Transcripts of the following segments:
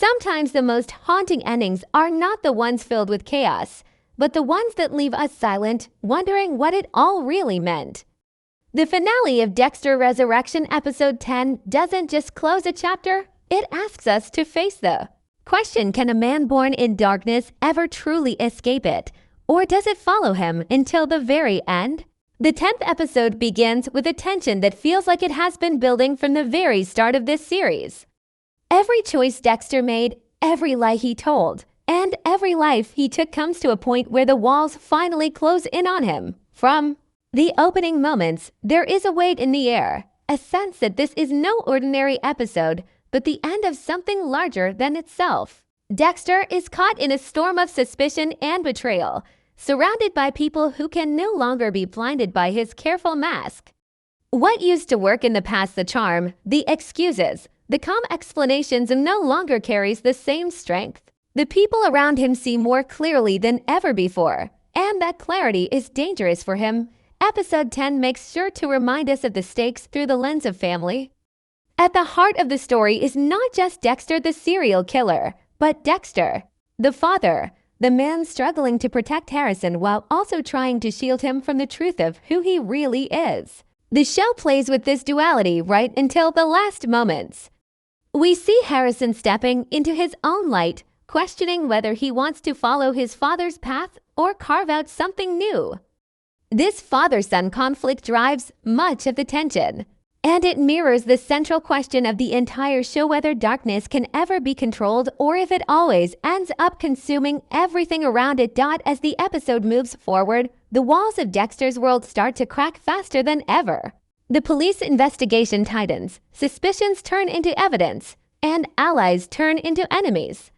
Sometimes the most haunting endings are not the ones filled with chaos, but the ones that leave us silent, wondering what it all really meant. The finale of Dexter Resurrection episode 10 doesn't just close a chapter, it asks us to face the question: can a man born in darkness ever truly escape it? Or does it follow him until the very end? The 10th episode begins with a tension that feels like it has been building from the very start of this series. Every choice Dexter made, every lie he told, and every life he took comes to a point where the walls finally close in on him. From the opening moments, there is a weight in the air, a sense that this is no ordinary episode, but the end of something larger than itself. Dexter is caught in a storm of suspicion and betrayal, surrounded by people who can no longer be blinded by his careful mask. What used to work in the past, the charm, the excuses, the calm explanations, no longer carries the same strength. The people around him see more clearly than ever before, and that clarity is dangerous for him. Episode 10 makes sure to remind us of the stakes through the lens of family. At the heart of the story is not just Dexter the serial killer, but Dexter, the father, the man struggling to protect Harrison while also trying to shield him from the truth of who he really is. The show plays with this duality right until the last moments. We see Harrison stepping into his own light, questioning whether he wants to follow his father's path or carve out something new. This father-son conflict drives much of the tension, and it mirrors the central question of the entire show: whether darkness can ever be controlled or if it always ends up consuming everything around it. As the episode moves forward, the walls of Dexter's world start to crack faster than ever. The police investigation tightens, suspicions turn into evidence, and allies turn into enemies.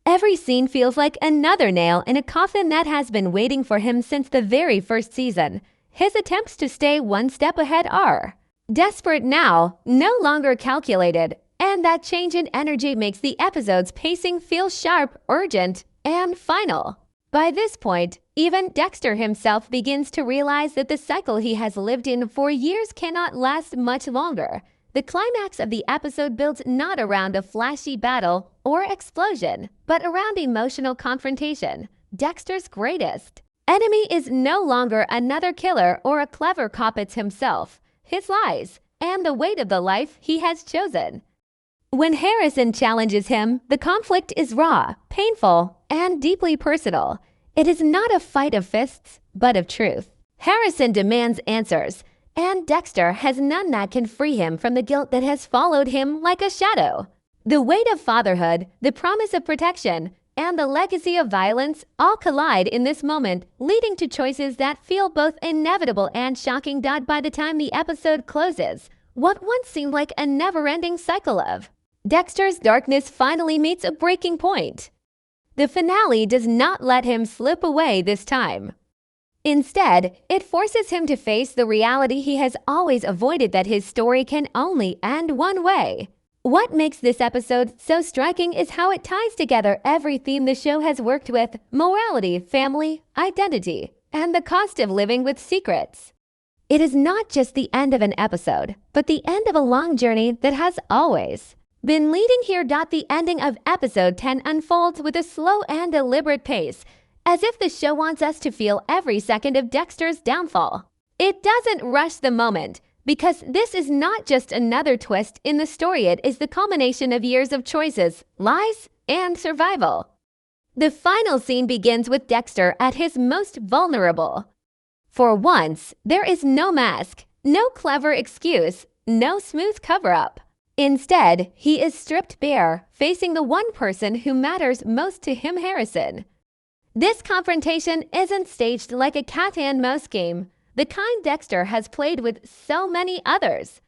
Every scene feels like another nail in a coffin that has been waiting for him since the very first season. His attempts to stay one step ahead are desperate now, no longer calculated, and that change in energy makes the episode's pacing feel sharp, urgent, and final. By this point, even Dexter himself begins to realize that the cycle he has lived in for years cannot last much longer. The climax of the episode builds not around a flashy battle or explosion, but around emotional confrontation. Dexter's greatest enemy is no longer another killer or a clever cop, it's himself, his lies, and the weight of the life he has chosen. When Harrison challenges him, the conflict is raw, painful, and deeply personal. It is not a fight of fists, but of truth. Harrison demands answers, and Dexter has none that can free him from the guilt that has followed him like a shadow. The weight of fatherhood, the promise of protection, and the legacy of violence all collide in this moment, leading to choices that feel both inevitable and shocking. By the time the episode closes, what once seemed like a never-ending cycle of Dexter's darkness finally meets a breaking point. The finale does not let him slip away this time. Instead, it forces him to face the reality he has always avoided: that his story can only end one way. What makes this episode so striking is how it ties together every theme the show has worked with: morality, family, identity, and the cost of living with secrets. It is not just the end of an episode, but the end of a long journey that has always been leading here. The ending of episode 10 unfolds with a slow and deliberate pace, as if the show wants us to feel every second of Dexter's downfall. It doesn't rush the moment, because this is not just another twist in the story, it is the culmination of years of choices, lies, and survival. The final scene begins with Dexter at his most vulnerable. For once, there is no mask, no clever excuse, no smooth cover-up. Instead, he is stripped bare, facing the one person who matters most to him, Harrison. This confrontation isn't staged like a cat-and-mouse game, the kind Dexter has played with so many others.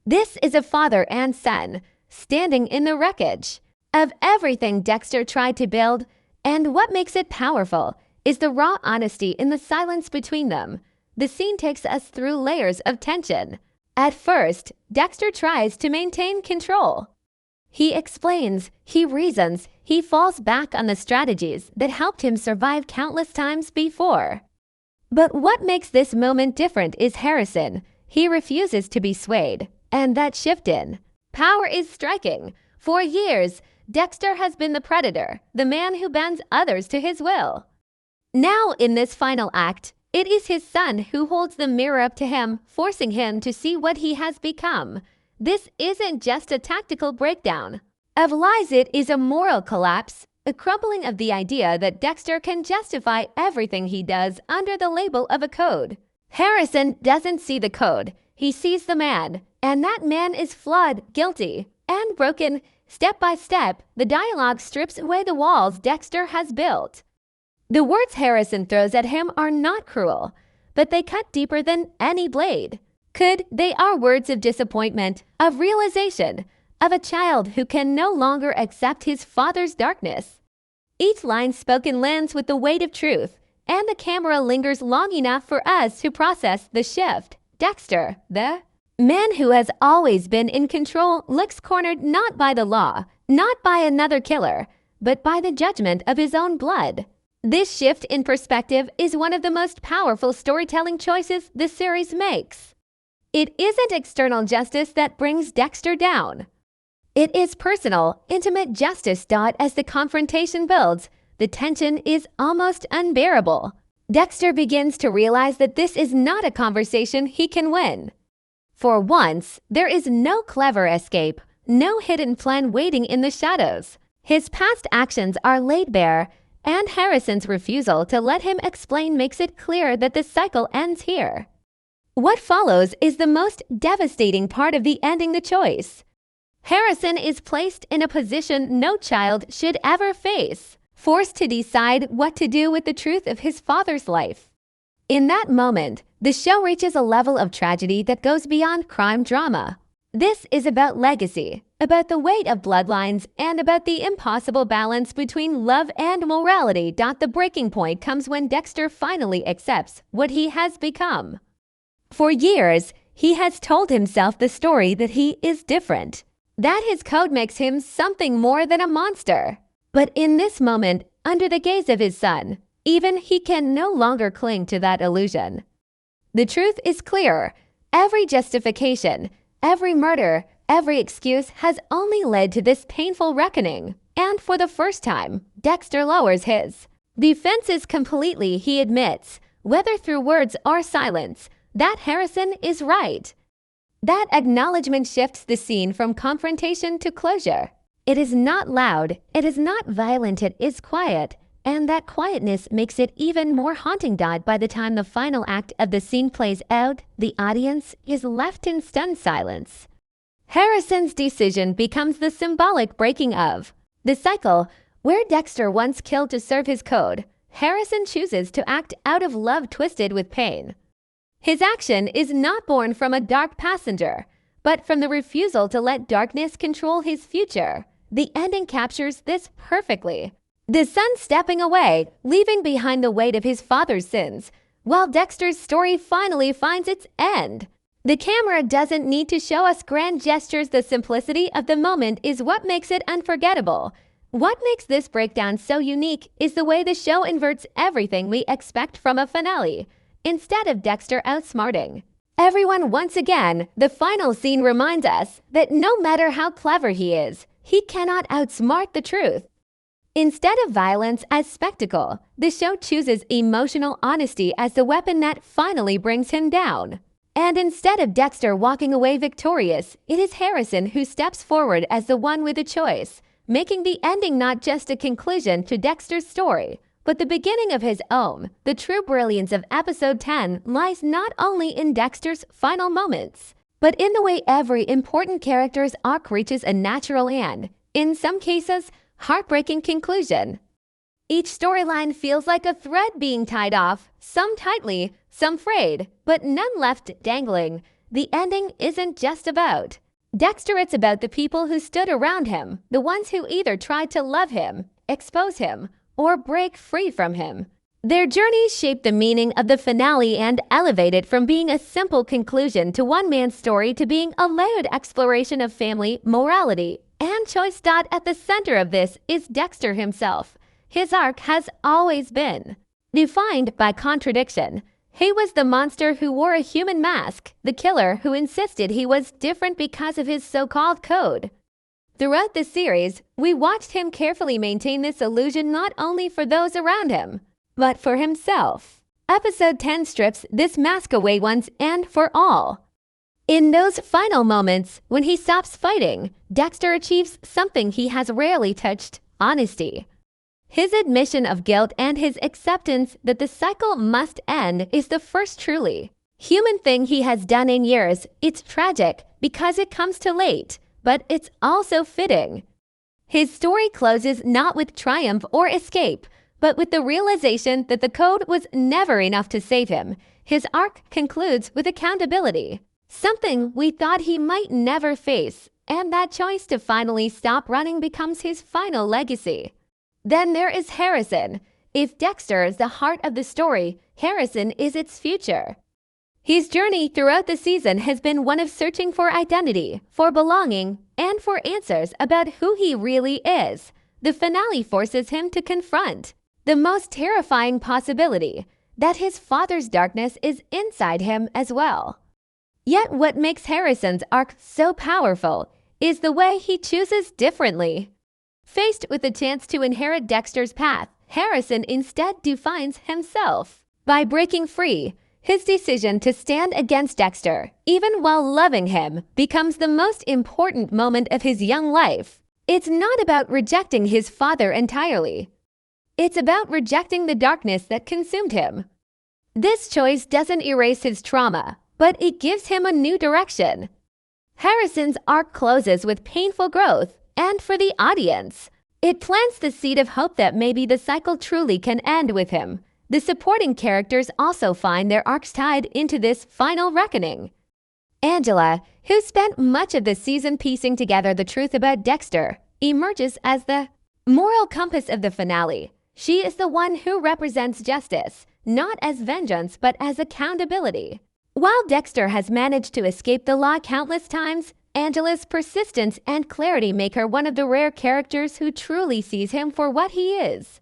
This is a father and son, standing in the wreckage of everything Dexter tried to build, and what makes it powerful is the raw honesty in the silence between them. The scene takes us through layers of tension. At first, Dexter tries to maintain control. He explains, he reasons, he falls back on the strategies that helped him survive countless times before. But what makes this moment different is Harrison. He refuses to be swayed, and that shift in power is striking. For years, Dexter has been the predator, the man who bends others to his will. Now, in this final act, it is his son who holds the mirror up to him, forcing him to see what he has become. This isn't just a tactical breakdown of lies, it is a moral collapse, a crumbling of the idea that Dexter can justify everything he does under the label of a code. Harrison doesn't see the code, he sees the man, and that man is flawed, guilty, and broken. Step by step, the dialogue strips away the walls Dexter has built. The words Harrison throws at him are not cruel, but they cut deeper than any blade. They are words of disappointment, of realization, of a child who can no longer accept his father's darkness. Each line spoken lands with the weight of truth, and the camera lingers long enough for us to process the shift. Dexter, the man who has always been in control, looks cornered not by the law, not by another killer, but by the judgment of his own blood. This shift in perspective is one of the most powerful storytelling choices this series makes. It isn't external justice that brings Dexter down. It is personal, intimate justice. As the confrontation builds, the tension is almost unbearable. Dexter begins to realize that this is not a conversation he can win. For once, there is no clever escape, no hidden plan waiting in the shadows. His past actions are laid bare, and Harrison's refusal to let him explain makes it clear that the cycle ends here. What follows is the most devastating part of the ending: the choice. Harrison is placed in a position no child should ever face, forced to decide what to do with the truth of his father's life. In that moment, the show reaches a level of tragedy that goes beyond crime drama. This is about legacy, about the weight of bloodlines, and about the impossible balance between love and morality. The breaking point comes when Dexter finally accepts what he has become. For years, he has told himself the story that he is different, that his code makes him something more than a monster. But in this moment, under the gaze of his son, even he can no longer cling to that illusion. The truth is clear. Every justification, every murder, every excuse has only led to this painful reckoning. And for the first time, Dexter lowers his defenses completely. He admits, whether through words or silence, that Harrison is right. That acknowledgement shifts the scene from confrontation to closure. It is not loud, it is not violent, it is quiet. And that quietness makes it even more haunting. By the time the final act of the scene plays out, the audience is left in stunned silence. Harrison's decision becomes the symbolic breaking of the cycle. Where Dexter once killed to serve his code, Harrison chooses to act out of love twisted with pain. His action is not born from a dark passenger, but from the refusal to let darkness control his future. The ending captures this perfectly. The son stepping away, leaving behind the weight of his father's sins, while Dexter's story finally finds its end. The camera doesn't need to show us grand gestures. The simplicity of the moment is what makes it unforgettable. What makes this breakdown so unique is the way the show inverts everything we expect from a finale. Instead of Dexter outsmarting everyone once again, the final scene reminds us that no matter how clever he is, he cannot outsmart the truth. Instead of violence as spectacle, the show chooses emotional honesty as the weapon that finally brings him down. And instead of Dexter walking away victorious, it is Harrison who steps forward as the one with a choice, making the ending not just a conclusion to Dexter's story, but the beginning of his own. The true brilliance of episode 10 lies not only in Dexter's final moments, but in the way every important character's arc reaches a natural and, in some cases, heartbreaking conclusion. Each storyline feels like a thread being tied off, some tightly, some frayed, but none left dangling. The ending isn't just about Dexter, it's about the people who stood around him, the ones who either tried to love him, expose him, or break free from him. Their journeys shape the meaning of the finale and elevate it from being a simple conclusion to one man's story to being a layered exploration of family, morality, and choice. At the center of this is Dexter himself. His arc has always been defined by contradiction. He was the monster who wore a human mask, the killer who insisted he was different because of his so-called code, Throughout the series, we watched him carefully maintain this illusion not only for those around him, but for himself. Episode 10 strips this mask away once and for all. In those final moments, when he stops fighting, Dexter achieves something he has rarely touched: honesty. His admission of guilt and his acceptance that the cycle must end is the first truly human thing he has done in years. It's tragic because it comes too late, but it's also fitting. His story closes not with triumph or escape, but with the realization that the code was never enough to save him. His arc concludes with accountability, something we thought he might never face, and that choice to finally stop running becomes his final legacy. Then there is Harrison. If Dexter is the heart of the story, Harrison is its future. His journey throughout the season has been one of searching for identity, for belonging, and for answers about who he really is. The finale forces him to confront the most terrifying possibility, that his father's darkness is inside him as well. Yet what makes Harrison's arc so powerful is the way he chooses differently. Faced with the chance to inherit Dexter's path, Harrison instead defines himself. By breaking free, his decision to stand against Dexter, even while loving him, becomes the most important moment of his young life. It's not about rejecting his father entirely. It's about rejecting the darkness that consumed him. This choice doesn't erase his trauma, but it gives him a new direction. Harrison's arc closes with painful growth, and for the audience, it plants the seed of hope that maybe the cycle truly can end with him. The supporting characters also find their arcs tied into this final reckoning. Angela, who spent much of the season piecing together the truth about Dexter, emerges as the moral compass of the finale. She is the one who represents justice, not as vengeance but as accountability. While Dexter has managed to escape the law countless times, Angela's persistence and clarity make her one of the rare characters who truly sees him for what he is.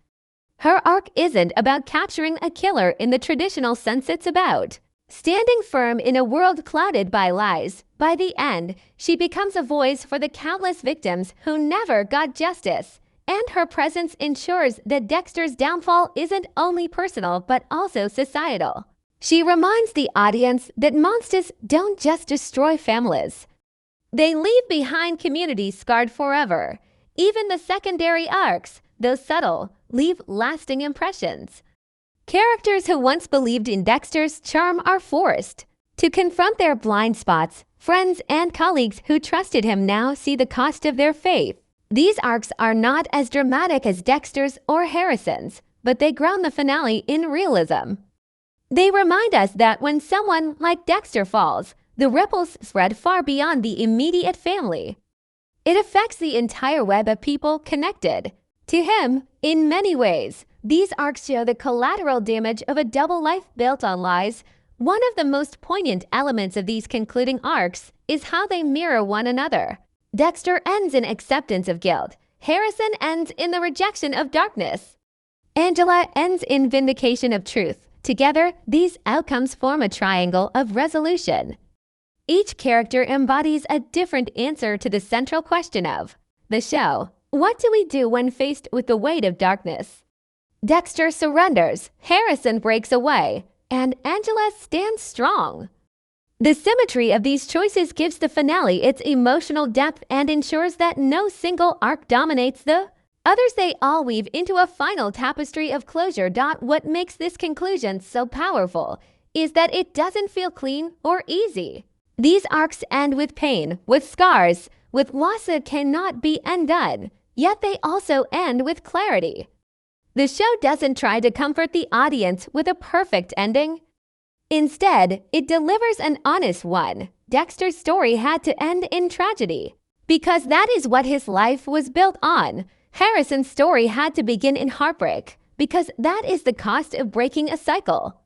Her arc isn't about capturing a killer in the traditional sense. It's about standing firm in a world clouded by lies. By the end, she becomes a voice for the countless victims who never got justice, and her presence ensures that Dexter's downfall isn't only personal but also societal. She reminds the audience that monsters don't just destroy families. They leave behind communities scarred forever. Even the secondary arcs, though subtle, leave lasting impressions. Characters who once believed in Dexter's charm are forced to confront their blind spots. Friends and colleagues who trusted him now see the cost of their faith. These arcs are not as dramatic as Dexter's or Harrison's, but they ground the finale in realism. They remind us that when someone like Dexter falls, the ripples spread far beyond the immediate family. It affects the entire web of people connected to him in many ways. These arcs show the collateral damage of a double life built on lies. One of the most poignant elements of these concluding arcs is how they mirror one another. Dexter ends in acceptance of guilt. Harrison ends in the rejection of darkness. Angela ends in vindication of truth. Together, these outcomes form a triangle of resolution. Each character embodies a different answer to the central question of the show. What do we do when faced with the weight of darkness? Dexter surrenders, Harrison breaks away, and Angela stands strong. The symmetry of these choices gives the finale its emotional depth and ensures that no single arc dominates the others. They all weave into a final tapestry of closure. What makes this conclusion so powerful is that it doesn't feel clean or easy. These arcs end with pain, with scars, with loss that cannot be undone, yet they also end with clarity. The show doesn't try to comfort the audience with a perfect ending. Instead, it delivers an honest one. Dexter's story had to end in tragedy, because that is what his life was built on. Harrison's story had to begin in heartbreak, because that is the cost of breaking a cycle.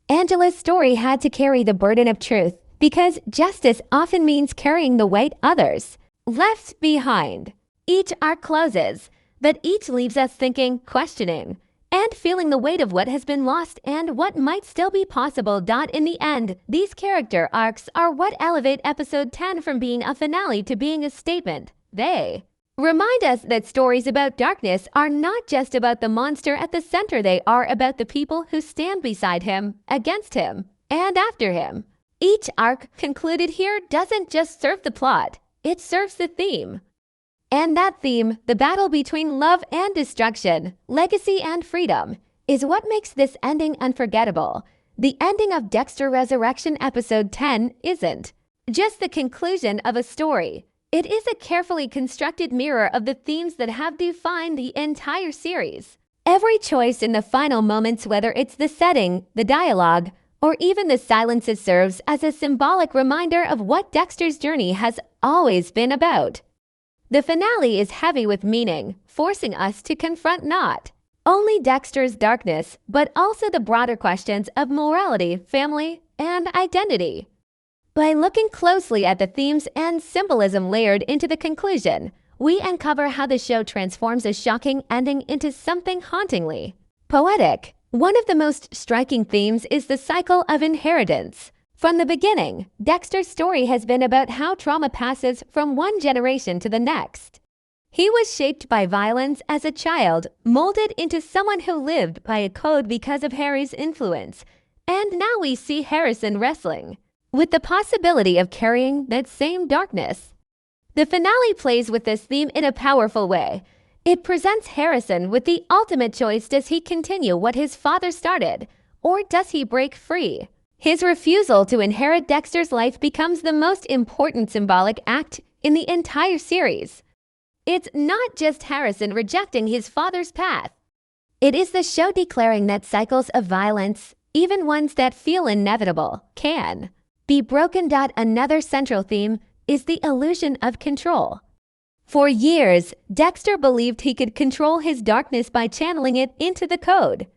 Angela's story had to carry the burden of truth, because justice often means carrying the weight others left behind. Each arc closes, but each leaves us thinking, questioning, and feeling the weight of what has been lost and what might still be possible. In the end, these character arcs are what elevate episode 10 from being a finale to being a statement. They Remind us that stories about darkness are not just about the monster at the center, they are about the people who stand beside him, against him, and after him. Each arc concluded here doesn't just serve the plot, it serves the theme. And that theme, the battle between love and destruction, legacy and freedom, is what makes this ending unforgettable. The ending of Dexter Resurrection Episode 10 isn't just the conclusion of a story. It is a carefully constructed mirror of the themes that have defined the entire series. Every choice in the final moments, whether it's the setting, the dialogue, or even the silences, serves as a symbolic reminder of what Dexter's journey has always been about. The finale is heavy with meaning, forcing us to confront not only Dexter's darkness, but also the broader questions of morality, family, and identity. By looking closely at the themes and symbolism layered into the conclusion, we uncover how the show transforms a shocking ending into something hauntingly poetic. One of the most striking themes is the cycle of inheritance. From the beginning, Dexter's story has been about how trauma passes from one generation to the next. He was shaped by violence as a child, molded into someone who lived by a code because of Harry's influence, and now we see Harrison wrestling with the possibility of carrying that same darkness. The finale plays with this theme in a powerful way. It presents Harrison with the ultimate choice: does he continue what his father started, or does he break free? His refusal to inherit Dexter's life becomes the most important symbolic act in the entire series. It's not just Harrison rejecting his father's path. It is the show declaring that cycles of violence, even ones that feel inevitable, can be broken. Another central theme is the illusion of control. For years, Dexter believed he could control his darkness by channeling it into the code.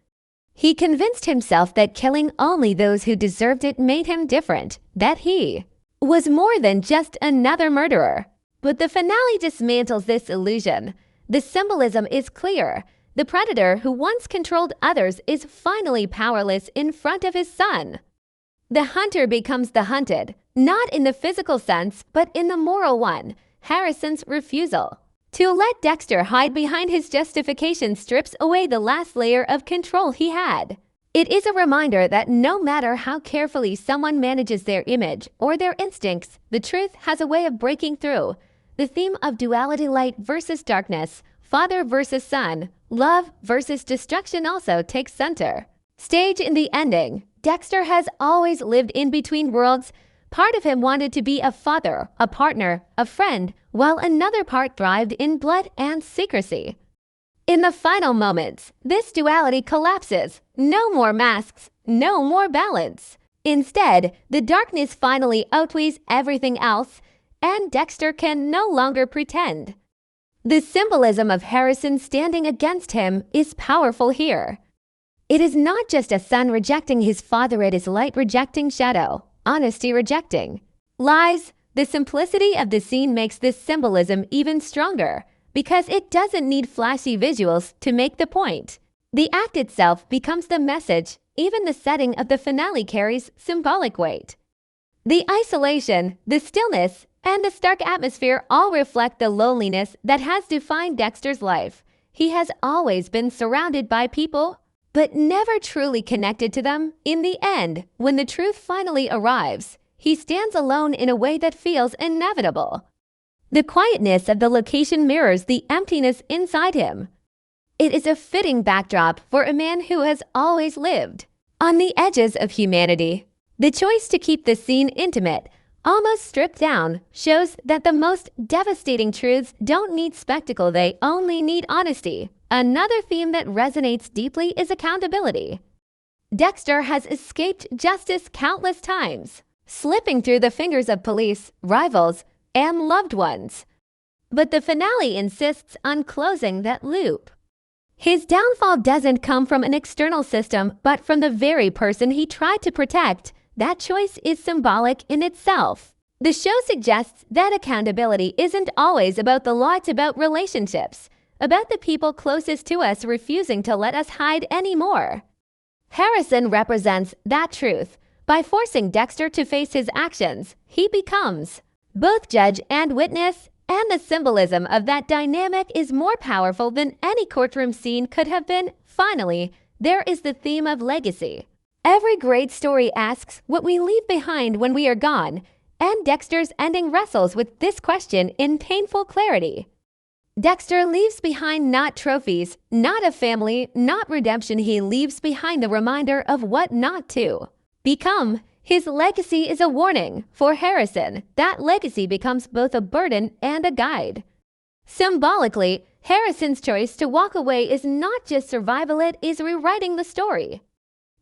He convinced himself that killing only those who deserved it made him different, that he was more than just another murderer. But the finale dismantles this illusion. The symbolism is clear. The predator who once controlled others is finally powerless in front of his son. The hunter becomes the hunted, not in the physical sense, but in the moral one. Harrison's refusal to let Dexter hide behind his justification strips away the last layer of control he had. It is a reminder that no matter how carefully someone manages their image or their instincts, the truth has a way of breaking through. The theme of duality, light versus darkness, father versus son, love versus destruction, also takes center stage in the ending. Dexter has always lived in between worlds. Part of him wanted to be a father, a partner, a friend, while another part thrived in blood and secrecy. In the final moments, this duality collapses. No more masks, no more balance. Instead, the darkness finally outweighs everything else, and Dexter can no longer pretend. The symbolism of Harrison standing against him is powerful here. It is not just a son rejecting his father, it is light rejecting shadow, honesty rejecting lies. The simplicity of the scene makes this symbolism even stronger, because it doesn't need flashy visuals to make the point. The act itself becomes the message. Even the setting of the finale carries symbolic weight. The isolation, the stillness, and the stark atmosphere all reflect the loneliness that has defined Dexter's life. He has always been surrounded by people, but never truly connected to them. In the end, when the truth finally arrives, he stands alone in a way that feels inevitable. The quietness of the location mirrors the emptiness inside him. It is a fitting backdrop for a man who has always lived on the edges of humanity. The choice to keep the scene intimate, almost stripped down, shows that the most devastating truths don't need spectacle, they only need honesty. Another theme that resonates deeply is accountability. Dexter has escaped justice countless times, slipping through the fingers of police, rivals, and loved ones. But the finale insists on closing that loop. His downfall doesn't come from an external system, but from the very person he tried to protect. That choice is symbolic in itself. The show suggests that accountability isn't always about the law, it's about relationships, about the people closest to us refusing to let us hide anymore. Harrison represents that truth. By forcing Dexter to face his actions, he becomes both judge and witness, And the symbolism of that dynamic is more powerful than any courtroom scene could have been. Finally, there is the theme of legacy. Every great story asks what we leave behind when we are gone, and Dexter's ending wrestles with this question in painful clarity. Dexter leaves behind not trophies, not a family, not redemption. He leaves behind the reminder of what not to become. His legacy is a warning. For Harrison, that legacy becomes both a burden and a guide. Symbolically, Harrison's choice to walk away is not just survival, it is rewriting the story.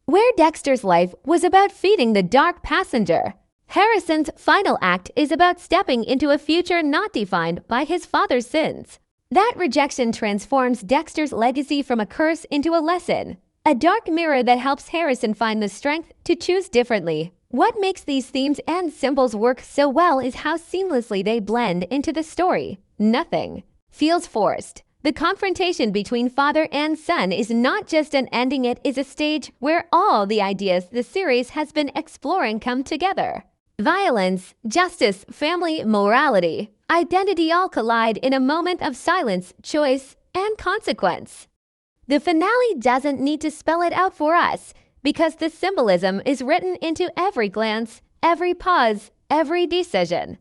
Where Dexter's life was about feeding the dark passenger, Harrison's final act is about stepping into a future not defined by his father's sins. That rejection transforms Dexter's legacy from a curse into a lesson, a dark mirror that helps Harrison find the strength to choose differently. What makes these themes and symbols work so well is how seamlessly they blend into the story. Nothing feels forced. The confrontation between father and son is not just an ending, it is a stage where all the ideas the series has been exploring come together. Violence, justice, family, morality, identity all collide in a moment of silence, choice, and consequence. The finale doesn't need to spell it out for us, because the symbolism is written into every glance, every pause, every decision.